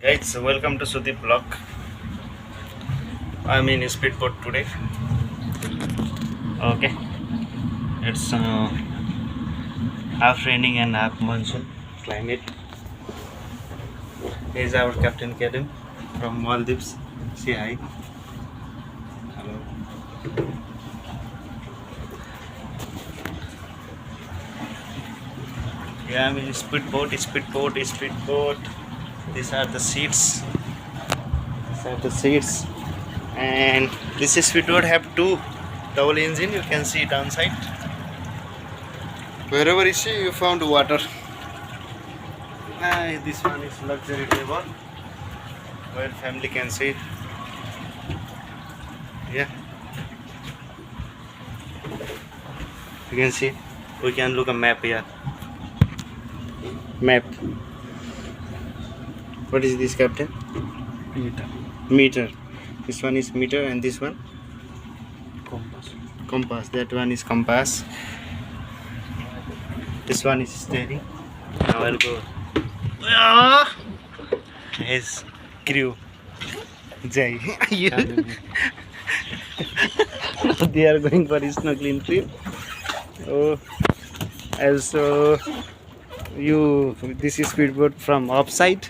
Guys, welcome to Sudeep Vlog. I'm in speedboat today. Okay, it's half raining and half monsoon climate. Here's our Captain Kadim from Maldives. Say hi. Hello. Yeah, I'm in speedboat. These are the seats. And this is speedboat have two double engine. You can see downside. Wherever you see, you found water. This one is luxury table where family can sit. Yeah, you can see. We can look a map here. Map. What is this, Captain? Meter. This one is meter and this one? Compass. That one is compass. This one is steering. Now I'll go. His crew. Jai. They are going for a snorkeling trip. Oh, also this is speedboat from offside.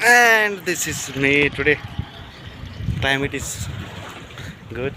And this is me today. Climate is good.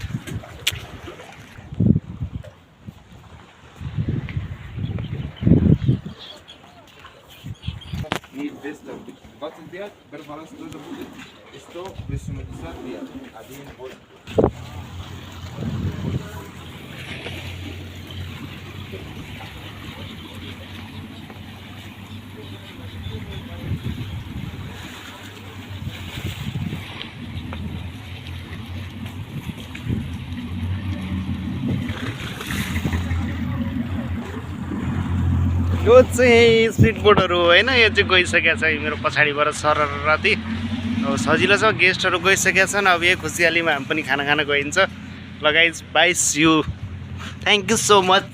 यो चाहिँ स्पिडबोटहरू होइन, यो चाहिँ गइसकेको छ मेरो पछाडिबाट सररती। अब सजिलो छ, गेस्टहरू गइसकेका छन्। अब यही खुसियालीमा हामी पनि खाना खान गइन्छ। ल guys, bye, see you, thank you so much.